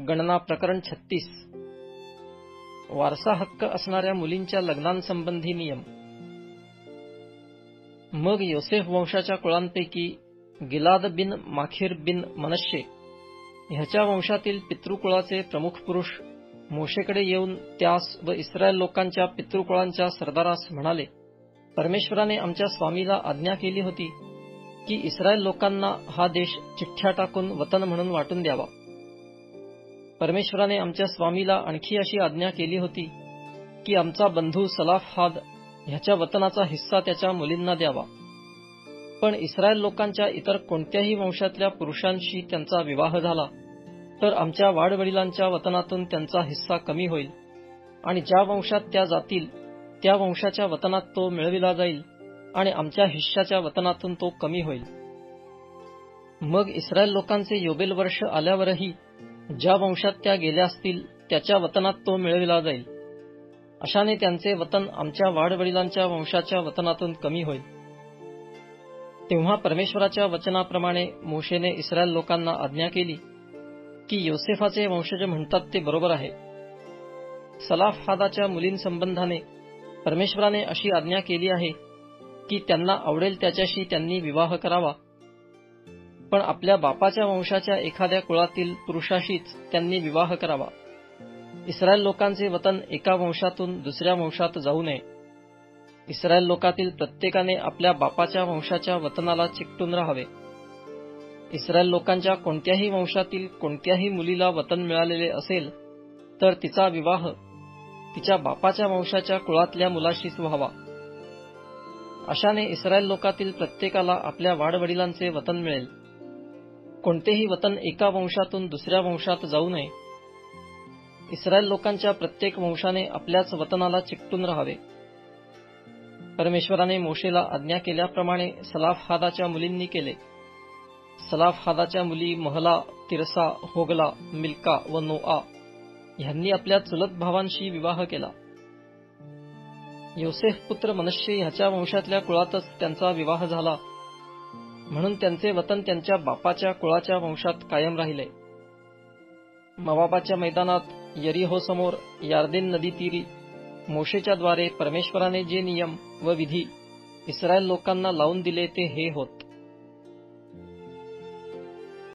गणना प्रकरण 36 वारसा हक्क असणाऱ्या मुलींच्या लग्नांसंबंधी नियम। मग योसेफ वंशाच्या कुळांपैकी गिलाद बिन माखीर बिन मनश्शे ह्याच्या वंशातील पितृकुळाचे प्रमुख पुरुष मोशेकडे येऊन त्यास व इस्रायल लोकांच्या पितृकुळांच्या सरदारास म्हणाले, परमेश्वराने आमच्या स्वामीला आज्ञा केली होती की इस्रायल लोकांना हा देश चिठ्ठ्या टाकून वतन म्हणून वाटून द्यावा। परमेश्वराने आमच्या स्वामीला आणखी अशी आज्ञा केली होती की आमचा बंधू सलाफहाद ह्याच्या वतनाचा हिस्सा त्याच्या मुलींना द्यावा। पण इस्रायल लोकांच्या इतर कोणत्याही वंशातल्या पुरुषांशी त्यांचा विवाह झाला तर आमच्या वाडवडिलांच्या वतनातून त्यांचा हिस्सा कमी होईल आणि ज्या वंशात त्या जातील त्या वंशाच्या वतनात तो मिळविला जाईल आणि आमच्या हिस्साच्या वतनातून तो कमी होईल। मग इस्रायल लोकांचे योबेल वर्ष आल्यावरही ज्या वंशात त्या गेल्या असतील त्याच्या वतनात तो मिळविला जाईल। अशाने त्यांचे वतन आमच्या वाडवडिलांच्या वंशाच्या वतनातून कमी होईल। तेव्हा परमेश्वराच्या वचनाप्रमाणे मोशेने इस्रायल लोकांना आज्ञा केली की योसेफाचे वंशज म्हणतात ते बरोबर आहे। सलाफहादाच्या मुलींसंबंधाने परमेश्वराने अशी आज्ञा केली आहे की त्यांना आवडेल त्याच्याशी त्यांनी विवाह करावा, पण आपल्या बापाच्या वंशाच्या एखाद्या कुळातील पुरुषाशीच त्यांनी विवाह करावा। इस्रायल लोकांचे वतन एका वंशातून दुसऱ्या वंशात जाऊ नये। इस्रायल लोकातील प्रत्येकाने आपल्या बापाच्या वंशाच्या वतनाला चिकटून राहावे। इस्रायल लोकांच्या कोणत्याही वंशातील कोणत्याही मुलीला वतन मिळालेले असेल तर तिचा विवाह तिच्या बापाच्या वंशाच्या कुळातल्या मुलाशीच व्हावा। अशाने इस्रायल लोकातील प्रत्येकाला आपल्या वाडवडिलांचे वतन मिळेल। कोणतेही वतन एका वंशातून दुसऱ्या वंशात जाऊ नये। इस्रायल लोकांच्या प्रत्येक वंशाने आपल्याच वतनाला चिकटून राहावे। परमेश्वराने मोशेला आज्ञा केल्याप्रमाणे सलाफहादाच्या मुलींनी केले। सलाफहादाच्या मुली महला, तिरसा, होगला, मिल्का व नोआ ह्यांनी आपल्या चुलत भावांशी विवाह केला। योसेफ पुत्र मनश्शे ह्याच्या वंशातल्या कुळातच त्यांचा विवाह झाला, म्हणून त्यांचे वतन त्यांच्या बापाच्या कुळाच्या वंशात कायम राहिले। मोवाबाच्या मैदानात यरीहोसमोर यार्देन नदी तीरी मोशेच्या द्वारे परमेश्वराने जे नियम व विधी इस्रायल लोकांना लावून दिले ते हे होत।